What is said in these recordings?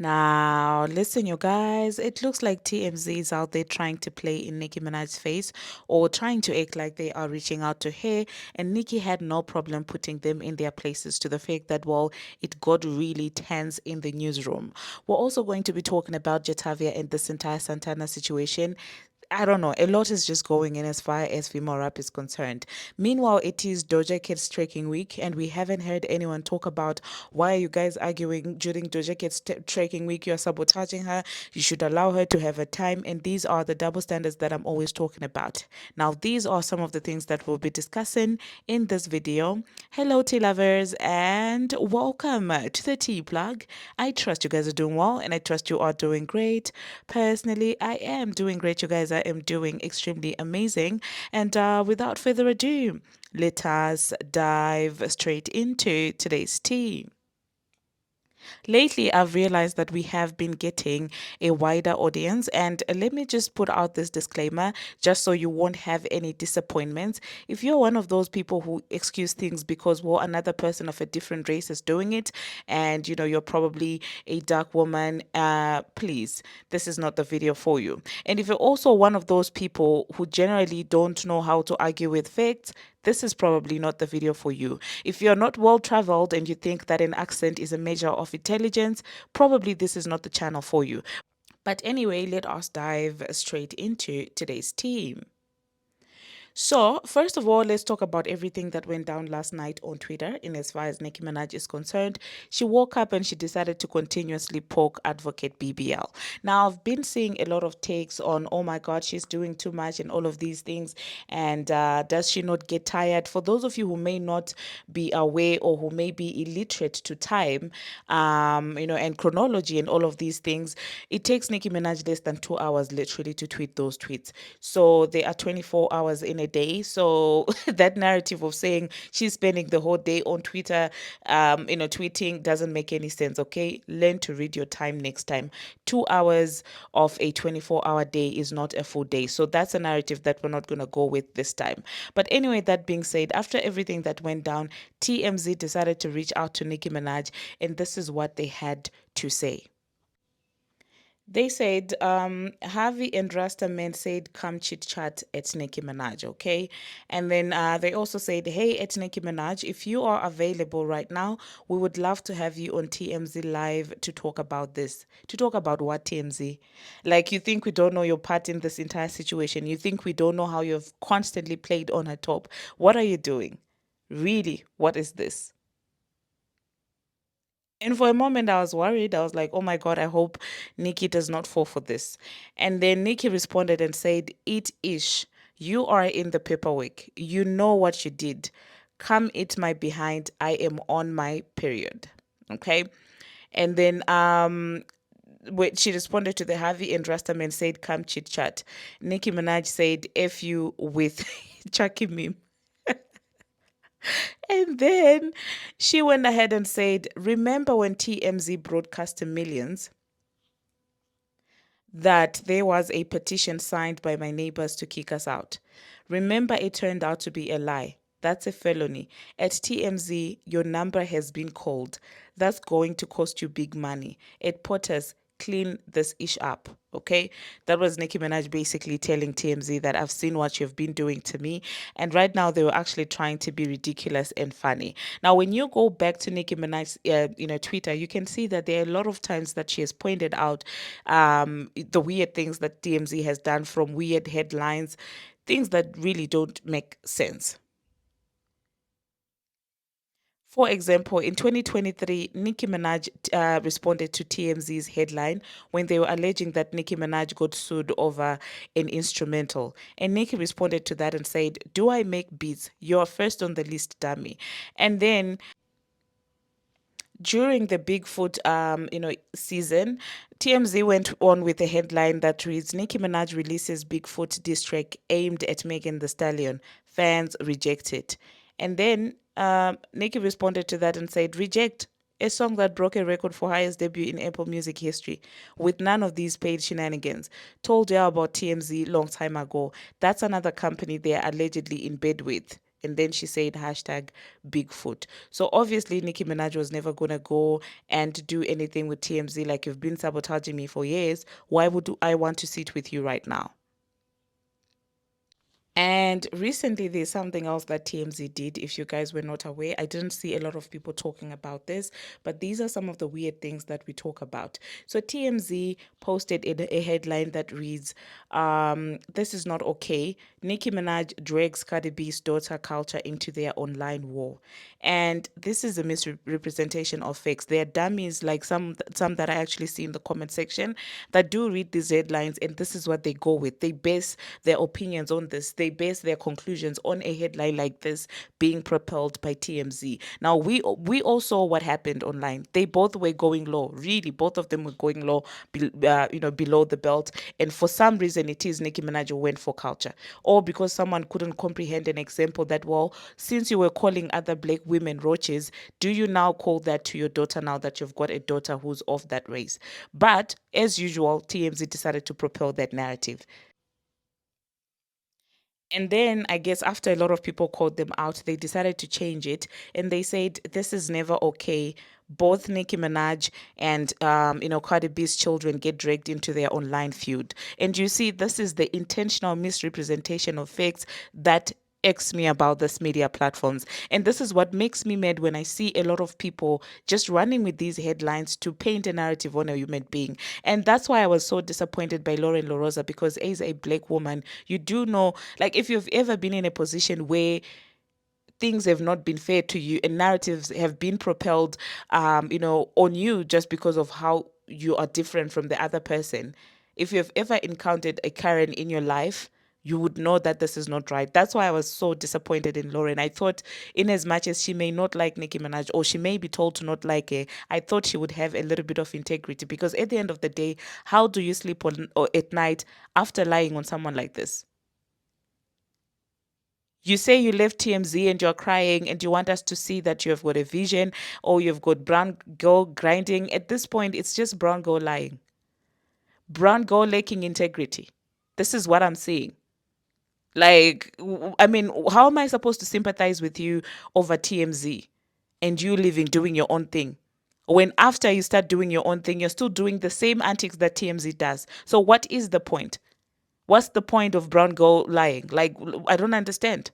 Now, listen, you guys, it looks like TMZ is out there trying to play in Nicki Minaj's face or trying to act like they are reaching out to her. And Nicki had no problem putting them in their places to the fact that, well, it got really tense in the newsroom. We're also going to be talking about Jatavia and this entire Santana situation. I don't know. A lot is just going in as far as female rap is concerned. Meanwhile, it is Doja Cat's trekking week, and we haven't heard anyone talk about why are you guys arguing during Doja Cat's trekking week. You're sabotaging her. You should allow her to have a time. And these are the double standards that I'm always talking about. Now, these are some of the things that we'll be discussing in this video. Hello, tea lovers, and welcome to the tea plug. I trust you guys are doing well, and I trust you are doing great. Personally, I am doing great, you guys. I am doing extremely amazing. And without further ado, let us dive straight into today's tea. Lately, I've realized that we have been getting a wider audience, and let me just put out this disclaimer just so you won't have any disappointments. If you're one of those people who excuse things because, well, another person of a different race is doing it, and you're probably a dark woman, please, this is not the video for you. And if you're also one of those people who generally don't know how to argue with facts, this is probably not the video for you. If you're not well traveled and you think that an accent is a measure of intelligence, probably this is not the channel for you. But anyway, let us dive straight into today's theme. So, first of all, let's talk about everything that went down last night on Twitter. In as far as Nicki Minaj is concerned, she woke up and she decided to continuously poke advocate BBL. Now, I've been seeing a lot of takes on, oh my God, she's doing too much and all of these things. And does she not get tired? For those of you who may not be aware or who may be illiterate to time, and chronology and all of these things, it takes Nicki Minaj less than 2 hours literally to tweet those tweets. So there are 24 hours in a day. So that narrative of saying she's spending the whole day on Twitter, tweeting doesn't make any sense. Okay, learn to read your time next time. 2 hours of a 24-hour day is not a full day. So that's a narrative that we're not going to go with this time. But anyway, that being said, after everything that went down, TMZ decided to reach out to Nicki Minaj, and this is what they had to say. They said, Harvey and Rastaman said, come chit chat at Nicki Minaj, okay? And then they also said, hey, at Nicki Minaj, if you are available right now, we would love to have you on TMZ Live to talk about this. To talk about what, TMZ? Like, you think we don't know your part in this entire situation? You think we don't know how you've constantly played on her top? What are you doing? Really, what is this? And for a moment, I was worried. I was like, oh my God, I hope Nikki does not fall for this. And then Nikki responded and said, eat ish. You are in the paperwork. You know what you did. Come eat my behind. I am on my period. Okay. And then she responded to the Harvey and Rastaman said, come chit chat. Nicki Minaj said, F you with Chucky meme. And then she went ahead and said, remember when TMZ broadcast to millions that there was a petition signed by my neighbors to kick us out? Remember, it turned out to be a lie. That's a felony. At TMZ, your number has been called. That's going to cost you big money. At Potter's, clean this ish up. Okay, that was Nicki Minaj basically telling TMZ that I've seen what you've been doing to me, and right now they were actually trying to be ridiculous and funny. Now, when you go back to Nicki Minaj's, Twitter, you can see that there are a lot of times that she has pointed out the weird things that TMZ has done, from weird headlines, things that really don't make sense. For example, in 2023, Nicki Minaj responded to TMZ's headline when they were alleging that Nicki Minaj got sued over an instrumental. And Nicki responded to that and said, do I make beats? You're first on the list, dummy. And then during the Bigfoot, season, TMZ went on with a headline that reads, Nicki Minaj releases Bigfoot diss track aimed at Megan Thee Stallion. Fans reject it. And then Nicki responded to that and said, reject a song that broke a record for highest debut in Apple Music history with none of these paid shenanigans. Told you about TMZ long time ago. That's another company they're allegedly in bed with. And then she said hashtag Bigfoot. So obviously Nicki Minaj was never gonna go and do anything with TMZ. Like, you've been sabotaging me for years. Why would I want to sit with you right now? And recently, there's something else that TMZ did. If you guys were not aware, I didn't see a lot of people talking about this, but these are some of the weird things that we talk about. So, TMZ posted a headline that reads, "This is not okay. Nicki Minaj drags Cardi B's daughter culture into their online war." And this is a misrepresentation of facts. There are dummies, like some that I actually see in the comment section, that do read these headlines, and this is what they go with. They base their opinions on this. They base their conclusions on a headline like this being propelled by TMZ. Now, we all saw what happened online. They both were going low. Really, both of them were going low, below the belt. And for some reason, it is Nicki Minaj who went for culture, or because someone couldn't comprehend an example that, well, since you were calling other black women roaches, do you now call that to your daughter now that you've got a daughter who's of that race? But as usual, TMZ decided to propel that narrative. And then I guess after a lot of people called them out, they decided to change it, and they said this is never okay. Both Nicki Minaj and Cardi B's children get dragged into their online feud. And you see, this is the intentional misrepresentation of facts that irks me about this media platforms. And this is what makes me mad when I see a lot of people just running with these headlines to paint a narrative on a human being. And that's why I was so disappointed by Lauren LaRosa, because as a black woman, you do know, like, if you've ever been in a position where things have not been fair to you and narratives have been propelled on you just because of how you are different from the other person. If you've ever encountered a Karen in your life, you would know that this is not right. That's why I was so disappointed in Lauren. I thought, in as much as she may not like Nicki Minaj, or she may be told to not like her, I thought she would have a little bit of integrity, because at the end of the day, how do you sleep on or at night after lying on someone like this? You say you left TMZ and you're crying and you want us to see that you have got a vision, or you've got brown girl grinding. At this point, it's just brown girl lying, brown girl lacking integrity. This is what I'm seeing. Like, I mean, how am I supposed to sympathize with you over TMZ and you living, doing your own thing? When after you start doing your own thing, you're still doing the same antics that TMZ does. So what is the point? What's the point of brown girl lying? Like, I don't understand.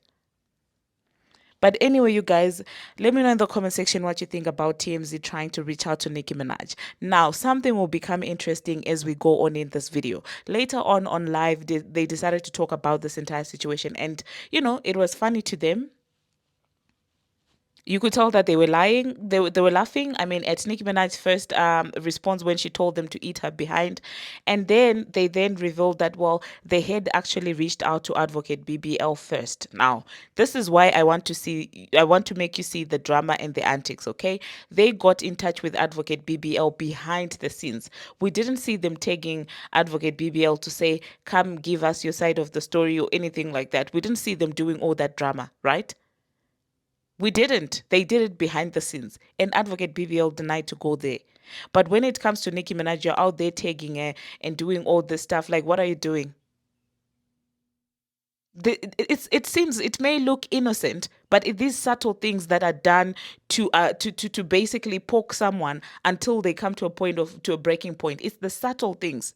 But anyway, you guys, let me know in the comment section what you think about TMZ trying to reach out to Nicki Minaj. Now, something will become interesting as we go on in this video. Later on live, they decided to talk about this entire situation. And, it was funny to them. You could tell that they were lying. They were laughing. I mean, at Nicki Minaj's first response when she told them to eat her behind, and then they then revealed that, well, they had actually reached out to Advocate BBL first. Now, this is why I want to see. I want to make you see the drama and the antics. Okay, they got in touch with Advocate BBL behind the scenes. We didn't see them tagging Advocate BBL to say, "Come, give us your side of the story" or anything like that. We didn't see them doing all that drama, right? We didn't. They did it behind the scenes. And Advocate BBL denied to go there. But when it comes to Nicki Minaj, you're out there tagging her and doing all this stuff. Like, what are you doing? It seems, it may look innocent, but these subtle things that are done to basically poke someone until they come to a breaking point. It's the subtle things.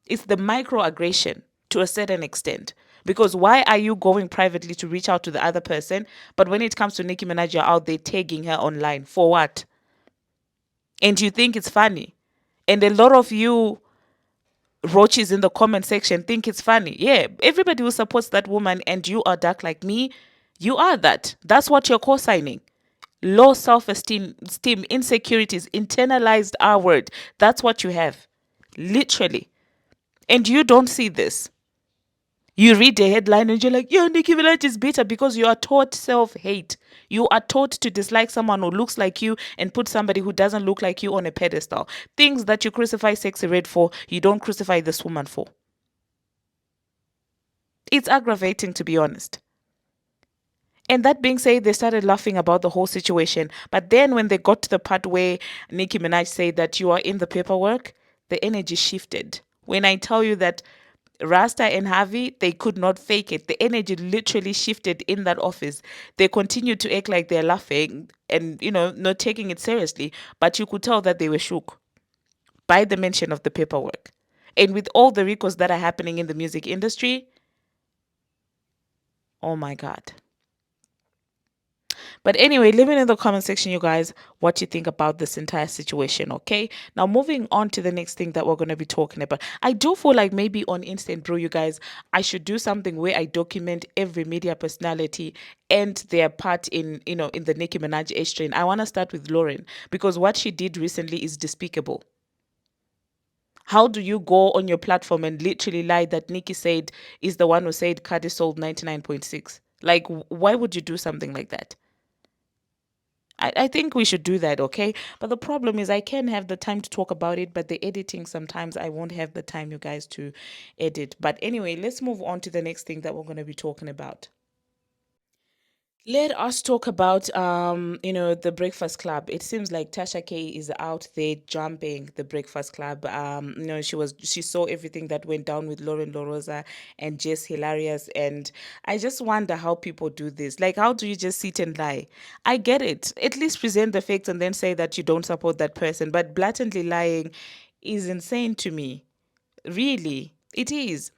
It's the microaggression to a certain extent. Because why are you going privately to reach out to the other person, but when it comes to Nicki Minaj, you're out there tagging her online for what? And you think it's funny? And a lot of you roaches in the comment section think it's funny. Yeah, everybody who supports that woman and you are dark like me, you are that. That's what you're co-signing. Low self-esteem, insecurities, internalized R word. That's what you have. Literally. And you don't see this. You read the headline and you're like, yeah, Nicki Minaj is bitter, because you are taught self-hate. You are taught to dislike someone who looks like you and put somebody who doesn't look like you on a pedestal. Things that you crucify Sexy Red for, you don't crucify this woman for. It's aggravating, to be honest. And that being said, they started laughing about the whole situation. But then when they got to the part where Nicki Minaj said that you are in the paperwork, the energy shifted. When I tell you that Rasta and Harvey, they could not fake it. The energy literally shifted in that office. They continued to act like they're laughing and, not taking it seriously, but you could tell that they were shook by the mention of the paperwork. And with all the records that are happening in the music industry, oh my God. But anyway, leave it in the comment section, you guys, what you think about this entire situation, okay? Now, moving on to the next thing that we're going to be talking about. I do feel like maybe on Instant Brew, you guys, I should do something where I document every media personality and their part in the Nicki Minaj H train. I want to start with Lauren because what she did recently is despicable. How do you go on your platform and literally lie that Nicki said is the one who said Cardi sold 99.6? Like, why would you do something like that? I think we should do that, okay? But the problem is I can have the time to talk about it, but the editing sometimes I won't have the time, you guys, to edit. But anyway, let's move on to the next thing that we're going to be talking about. Let us talk about the Breakfast Club. It seems like Tasha K is out there jumping the Breakfast Club. She saw everything that went down with Lauren LaRosa and Jess Hilarious, and I just wonder how people do this. Like, how do you just sit and lie? I get it. At least present the facts and then say that you don't support that person, but blatantly lying is insane to me. Really, it is.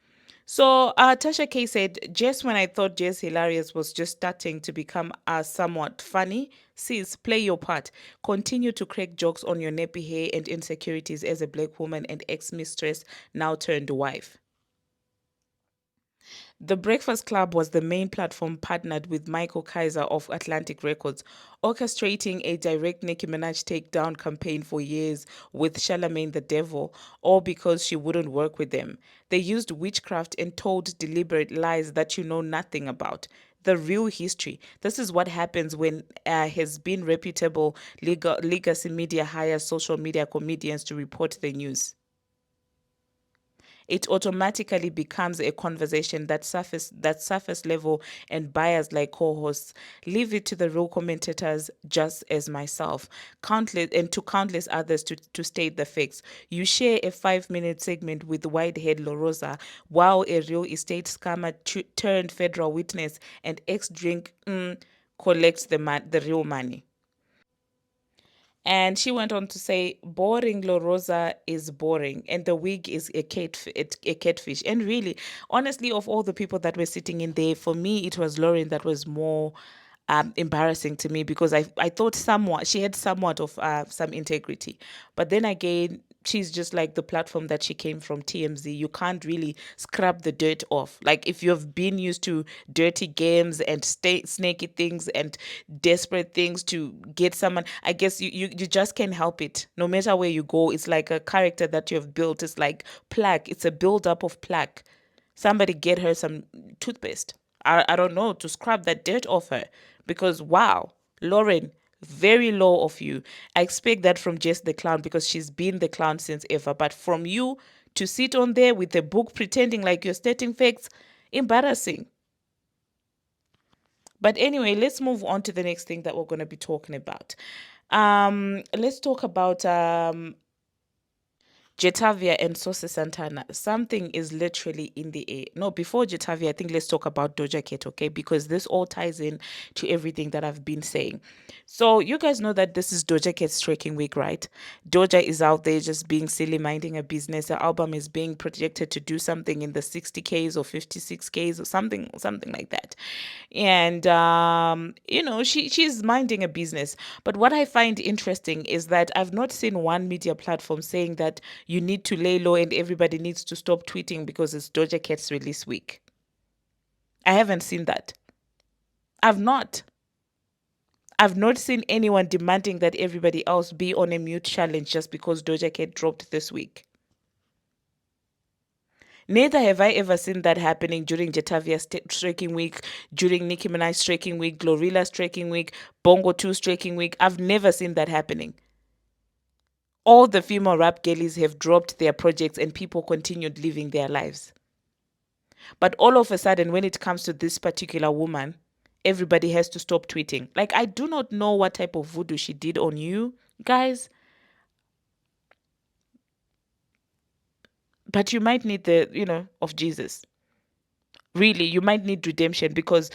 So Tasha K said, just when I thought Jess Hilarious was just starting to become somewhat funny, sis, play your part. Continue to crack jokes on your nappy hair and insecurities as a black woman and ex-mistress, now turned wife. The Breakfast Club was the main platform partnered with Michael Kaiser of Atlantic Records, orchestrating a direct Nicki Minaj takedown campaign for years with Charlamagne the Devil, all because she wouldn't work with them. They used witchcraft and told deliberate lies that you know nothing about. The real history. This is what happens when has been reputable legacy media hires social media comedians to report the news. It automatically becomes a conversation that surface level and biased like co-hosts. Leave it to the real commentators, just as myself, countless others to state the facts. You share a 5-minute segment with Whitehead Lorosa, while a real estate scammer turned federal witness and ex-drink collects the real money. And she went on to say, boring Lorosa is boring, and the wig is a catfish. And really, honestly, of all the people that were sitting in there, for me, it was Lauren that was more embarrassing to me because I thought she had somewhat of some integrity. But then again, she's just like the platform that she came from, TMZ. You can't really scrub the dirt off. Like if you've been used to dirty games and snaky things and desperate things to get someone, I guess you just can't help it. No matter where you go, it's like a character that you have built. It's like plaque. It's a build up of plaque. Somebody get her some toothpaste. I don't know, to scrub that dirt off her. Because wow, Lauren, very low of you. I expect that from Jess the Clown because she's been the clown since ever. But from you to sit on there with a book pretending like you're stating facts, embarrassing. But anyway, let's move on to the next thing that we're going to be talking about. Let's talk about Jatavia and Saucy Santana. Something is literally in the air. No, before Jatavia, I think let's talk about Doja Cat, okay? Because this all ties in to everything that I've been saying. So you guys know that this is Doja Cat's Striking Week, right? Doja is out there just being silly, minding her business. Her album is being projected to do something in the 60Ks or 56Ks or something like that. And she's minding a business. But what I find interesting is that I've not seen one media platform saying that you need to lay low and everybody needs to stop tweeting because it's Doja Cat's release week. I haven't seen that. I've not. I've not seen anyone demanding that everybody else be on a mute challenge just because Doja Cat dropped this week. Neither have I ever seen that happening during Jatavia's striking week, during Nicki Minaj's striking week, Glorilla's striking week, Bongo 2 striking week. I've never seen that happening. All the female rap girlies have dropped their projects and people continued living their lives. But all of a sudden, when it comes to this particular woman, everybody has to stop tweeting. Like, I do not know what type of voodoo she did on you, guys. but you might need the, of Jesus. Really, you might need redemption because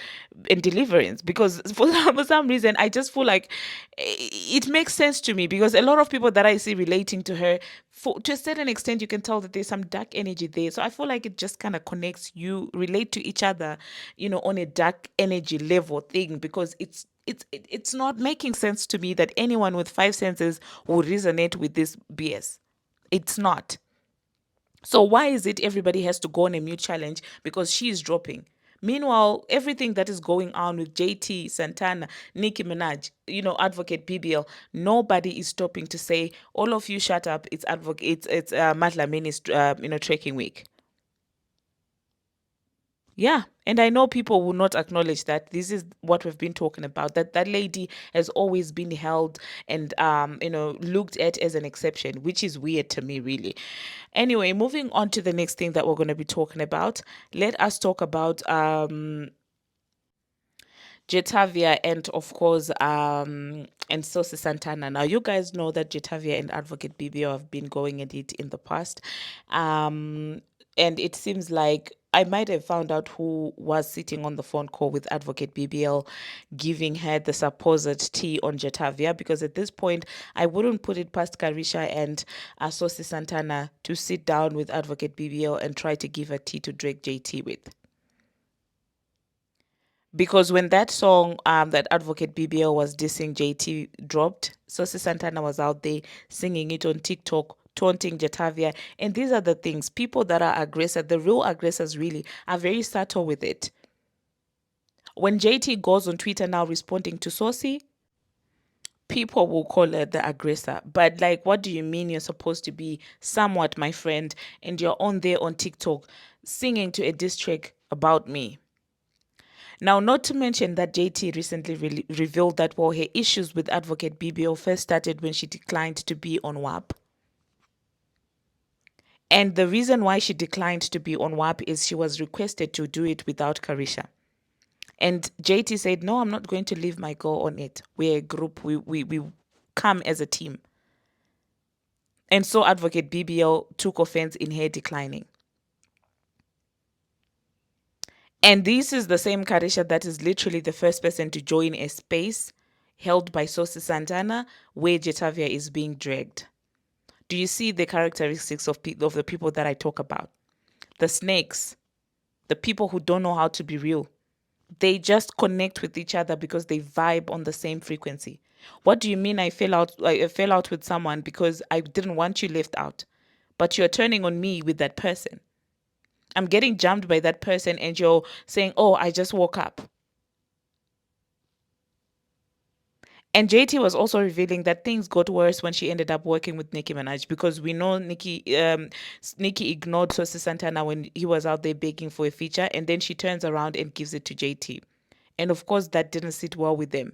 and deliverance, because for some reason I just feel like it makes sense to me, because a lot of people that I see relating to her, for to a certain extent you can tell that there's some dark energy there. So I feel like it just kind of connects, you relate to each other, on a dark energy level thing, because it's not making sense to me that anyone with five senses will resonate with this BS. It's not. So why is it everybody has to go on a mute challenge because she's dropping? Meanwhile, everything that is going on with JT, Santana, Nicki Minaj, Advocate BBL, nobody is stopping to say, all of you shut up. It's advocate. It's Matlamini's trekking week. Yeah, and I know people will not acknowledge that this is what we've been talking about. That lady has always been held and looked at as an exception, which is weird to me, really. Anyway, moving on to the next thing that we're going to be talking about. Let us talk about Jatavia and of course and Saucy Santana. Now you guys know that Jatavia and Advocate BBO have been going at it in the past. And it seems like I might have found out who was sitting on the phone call with Advocate BBL, giving her the supposed tea on Jatavia, because at this point I wouldn't put it past Carisha and Saucy Santana to sit down with Advocate BBL and try to give her tea to Drake JT with. Because when that song that Advocate BBL was dissing JT dropped, Saucy Santana was out there singing it on TikTok, taunting Jatavia. And these are the things. People that are aggressors, the real aggressors really, are very subtle with it. When JT goes on Twitter now responding to Saucy, people will call her the aggressor. But like, what do you mean you're supposed to be somewhat my friend and you're on there on TikTok singing to a diss track about me? Now, not to mention that JT recently revealed that, well, her issues with Advocate BBO first started when she declined to be on WAP. And the reason why she declined to be on WAP is she was requested to do it without Carisha. And JT said, no, I'm not going to leave my girl on it. We're a group. We come as a team. And so Advocate BBL took offense in her declining. And this is the same Carisha that is literally the first person to join a space held by Saucy Santana where Jatavia is being dragged. Do you see the characteristics of the people that I talk about? The snakes, the people who don't know how to be real. They just connect with each other because they vibe on the same frequency. What do you mean I fell out? I fell out with someone because I didn't want you left out, but you're turning on me with that person. I'm getting jumped by that person, and you're saying, "Oh, I just woke up." And JT was also revealing that things got worse when she ended up working with Nicki Minaj, because we know Nicki ignored Saucy Santana when he was out there begging for a feature, and then she turns around and gives it to JT. And of course, that didn't sit well with them.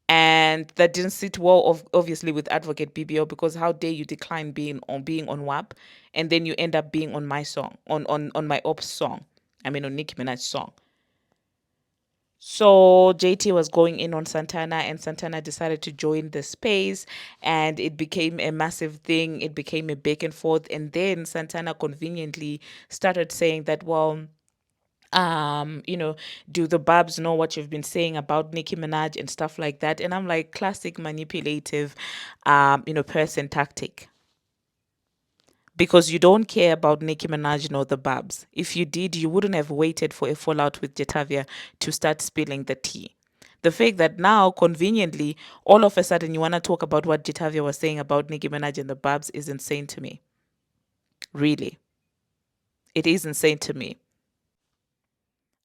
And that didn't sit well, obviously, with Advocate BBO, because how dare you decline being on WAP, and then you end up being on my song, on my ops song. I mean, on Nicki Minaj's song. So JT was going in on Santana, and Santana decided to join the space, and it became a massive thing. It became a back and forth, and then Santana conveniently started saying that, well, do the Babs know what you've been saying about Nicki Minaj and stuff like that? And I'm like, classic manipulative, person tactic, because you don't care about Nicki Minaj nor the Babs. If you did, you wouldn't have waited for a fallout with Jatavia to start spilling the tea. The fact that now, conveniently, all of a sudden you want to talk about what Jatavia was saying about Nicki Minaj and the Babs is insane to me. Really. It is insane to me.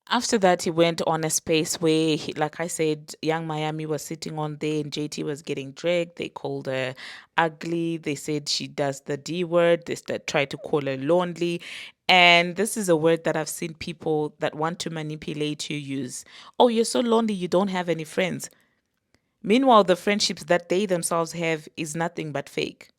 After that, he went on a space where, like I said, Young Miami was sitting on there and JT was getting dragged. They called her ugly. They said she does the D word. They tried to call her lonely. And this is a word that I've seen people that want to manipulate you use. Oh, you're so lonely, you don't have any friends. Meanwhile, the friendships that they themselves have is nothing but fake.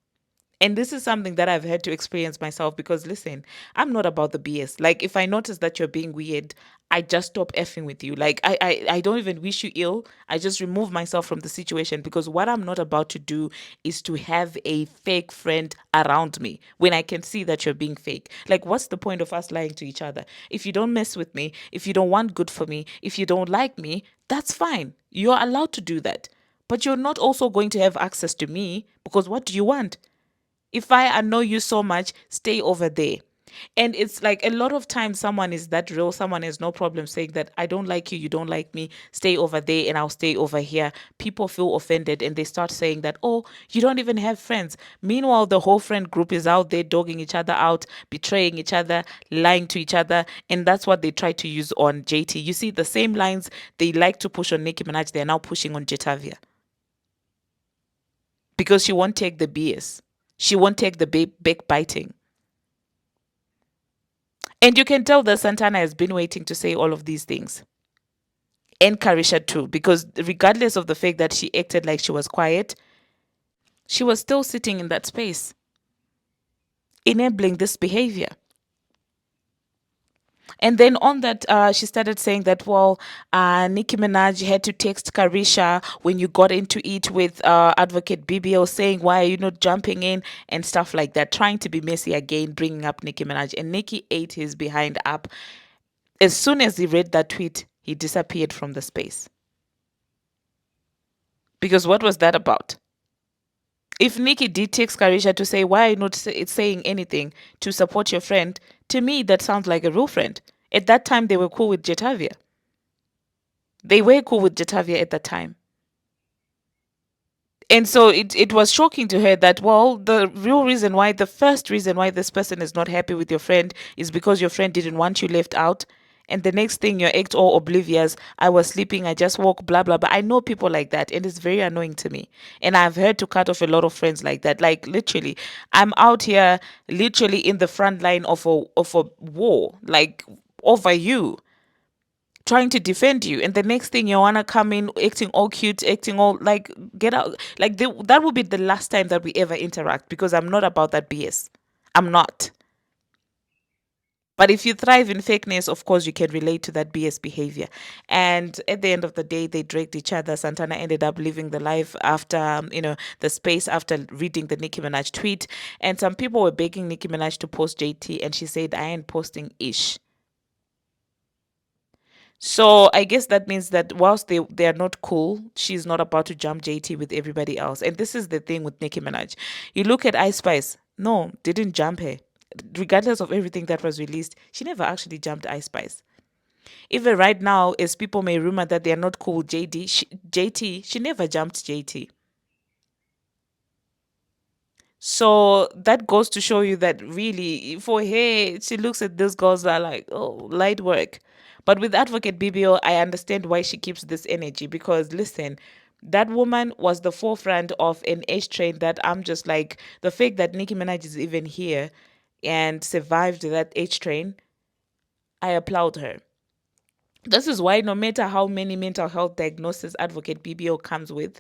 And this is something that I've had to experience myself because listen, I'm not about the BS. Like if I notice that you're being weird, I just stop effing with you. Like I don't even wish you ill. I just remove myself from the situation because what I'm not about to do is to have a fake friend around me when I can see that you're being fake. Like what's the point of us lying to each other? If you don't mess with me, if you don't want good for me, if you don't like me, that's fine. You're allowed to do that. But you're not also going to have access to me because what do you want? If I know you so much, stay over there. And it's like a lot of times someone is that real, someone has no problem saying that I don't like you, you don't like me, stay over there and I'll stay over here. People feel offended and they start saying that, oh, you don't even have friends. Meanwhile, the whole friend group is out there dogging each other out, betraying each other, lying to each other. And that's what they try to use on JT. You see, the same lines they like to push on Nicki Minaj, they're now pushing on Jatavia because she won't take the BS. She won't take the backbiting. And you can tell that Santana has been waiting to say all of these things. And Carisha too, because regardless of the fact that she acted like she was quiet, she was still sitting in that space, enabling this behavior. And then on that, she started saying that, well, Nicki Minaj had to text Carisha when you got into it with Advocate BBO saying, why are you not jumping in and stuff like that, trying to be messy again, bringing up Nicki Minaj. And Nicki ate his behind up. As soon as he read that tweet, he disappeared from the space. Because what was that about? If Nicki did text Carisha to say, why are you not saying anything to support your friend, to me, that sounds like a real friend. At that time, they were cool with Jatavia. They were cool with Jatavia at that time. And so it was shocking to her that, well, the first reason why this person is not happy with your friend is because your friend didn't want you left out. And the next thing you act all oblivious, I was sleeping, I just woke, blah, blah, blah. I know people like that, and it's very annoying to me. And I've had to cut off a lot of friends like that. Like, literally, I'm out here, literally in the front line of a war, like, over you, trying to defend you, and the next thing you wanna come in acting all cute, acting all like, get out. Like that would be the last time that we ever interact because I'm not about that BS. I'm not. But if you thrive in fakeness, of course you can relate to that BS behavior. And at the end of the day, they dragged each other. Santana ended up leaving the live after, the space after reading the Nicki Minaj tweet. And some people were begging Nicki Minaj to post JT, and she said, I ain't posting ish. So I guess that means that whilst they are not cool, she's not about to jump JT with everybody else. And this is the thing with Nicki Minaj. You look at Ice Spice. No, didn't jump her. Regardless of everything that was released, she never actually jumped Ice Spice. Even right now, as people may rumor that they are not cool with JT, she never jumped JT. So that goes to show you that really, for her, she looks at these girls that are like, oh, light work. But with Advocate BBO, I understand why she keeps this energy because listen, that woman was the forefront of an age train that I'm just like, the fact that Nicki Minaj is even here and survived that age train, I applaud her. This is why no matter how many mental health diagnoses Advocate BBO comes with,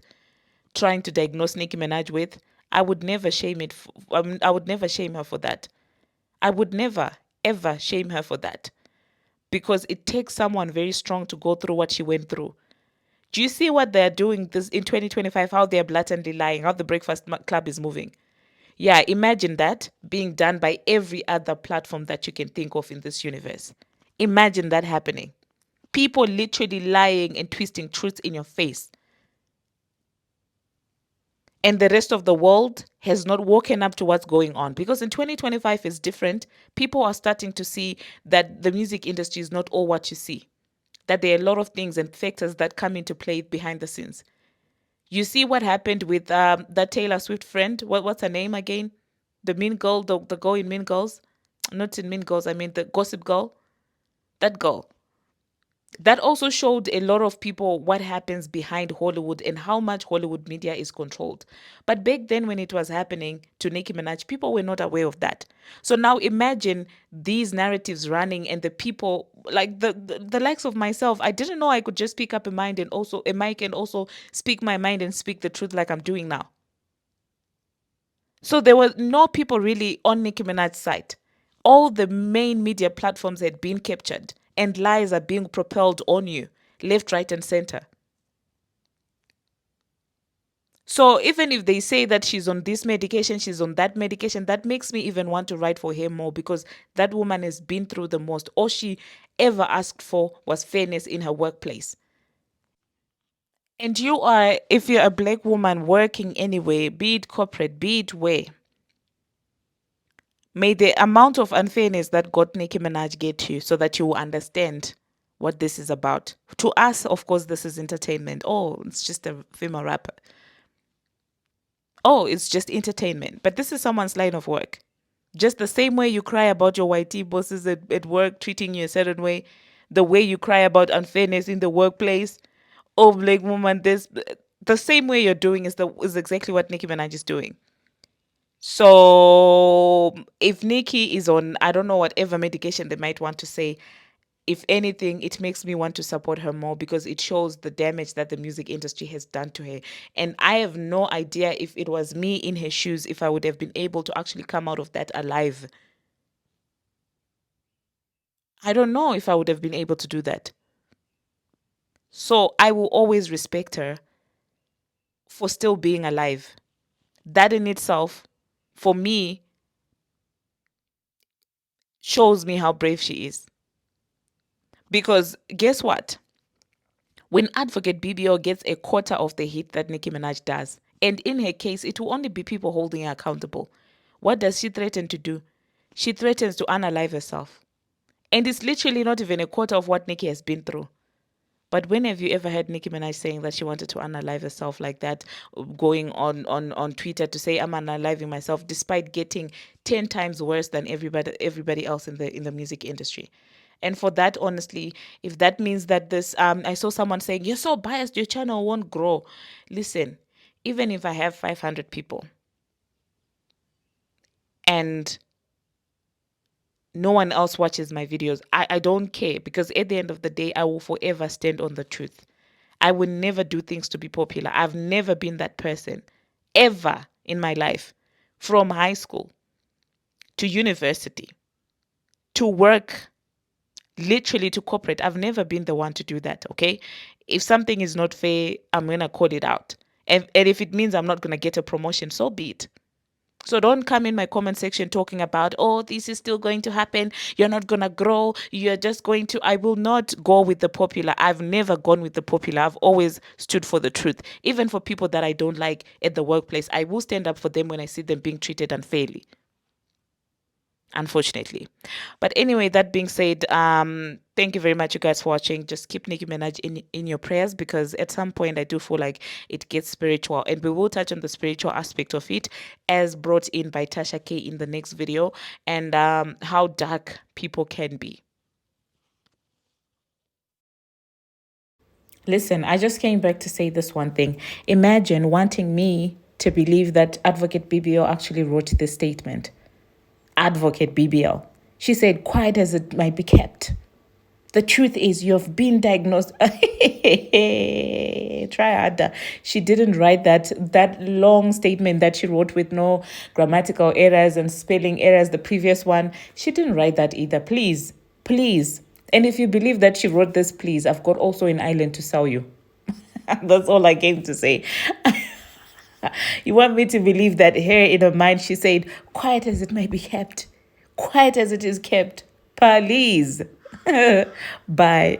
trying to diagnose Nicki Minaj with, I would never shame it. I would never shame her for that. I would never ever shame her for that because it takes someone very strong to go through what she went through. Do you see what they're doing this in 2025? How they're blatantly lying? How the Breakfast Club is moving? Yeah, imagine that being done by every other platform that you can think of in this universe. Imagine that happening. People literally lying and twisting truths in your face, and the rest of the world has not woken up to what's going on, because in 2025 is different. People are starting to see that the music industry is not all what you see, that there are a lot of things and factors that come into play behind the scenes. You see what happened with that Taylor Swift friend, what's her name again, the mean girl, the girl in Mean Girls, not in Mean Girls, I mean the Gossip Girl, that girl. That also showed a lot of people what happens behind Hollywood and how much Hollywood media is controlled. But back then, when it was happening to Nicki Minaj, people were not aware of that. So now imagine these narratives running, and the people like the likes of myself. I didn't know I could just pick up a mic and also speak my mind and speak the truth like I'm doing now. So there were no people really on Nicki Minaj's side. All the main media platforms had been captured, and lies are being propelled on you, left, right, and center. So even if they say that she's on this medication, she's on that medication, that makes me even want to write for her more, because that woman has been through the most. All she ever asked for was fairness in her workplace. And you are, if you're a black woman working anywhere, be it corporate, be it where, may the amount of unfairness that got Nicki Minaj get you, so that you will understand what this is about. To us, of course, this is entertainment. Oh, it's just a female rapper. Oh, it's just entertainment. But this is someone's line of work. Just the same way you cry about your YT bosses at work treating you a certain way, the way you cry about unfairness in the workplace, oh, black woman, this, the same way you're doing is exactly what Nicki Minaj is doing. So if Nicki is on, I don't know, whatever medication they might want to say, if anything, it makes me want to support her more, because it shows the damage that the music industry has done to her. And I have no idea, if it was me in her shoes, if I would have been able to actually come out of that alive. I don't know if I would have been able to do that. So I will always respect her for still being alive. That in itself, for me, shows me how brave she is. Because guess what? When Advocate BBO gets a quarter of the hit that Nicki Minaj does, and in her case, it will only be people holding her accountable. What does she threaten to do? She threatens to unalive herself. And it's literally not even a quarter of what Nicki has been through. But when have you ever heard Nicki Minaj saying that she wanted to unalive herself like that, going on Twitter to say I'm unaliving myself, despite getting 10 times worse than everybody else in the music industry? And for that, honestly, if that means that this, I saw someone saying you're so biased, your channel won't grow. Listen, even if I have 500 people and no one else watches my videos, I don't care, because at the end of the day, I will forever stand on the truth. I will never do things to be popular. I've never been that person, ever in my life, from high school to university to work, literally to corporate. I've never been the one to do that, okay? If something is not fair, I'm going to call it out. And if it means I'm not going to get a promotion, so be it. So don't come in my comment section talking about, oh, this is still going to happen. You're not going to grow. You're just going to, I will not go with the popular. I've never gone with the popular. I've always stood for the truth. Even for people that I don't like at the workplace, I will stand up for them when I see them being treated unfairly, unfortunately. But anyway, that being said, thank you very much, you guys, for watching. Just keep Nicki Minaj in your prayers, because at some point I do feel like it gets spiritual, and we will touch on the spiritual aspect of it, as brought in by Tasha K in the next video, and how dark people can be. Listen, I just came back to say this one thing. Imagine wanting me to believe that Advocate BBO actually wrote this statement. Advocate BBL. She said, quiet as it might be kept. The truth is, you have been diagnosed. Try harder. She didn't write that long statement that she wrote with no grammatical errors and spelling errors. The previous one, she didn't write that either. Please, please. And if you believe that she wrote this, please, I've got also an island to sell you. That's all I came to say. You want me to believe that here in her mind she said, quiet as it may be kept, quiet as it is kept. Please. Bye.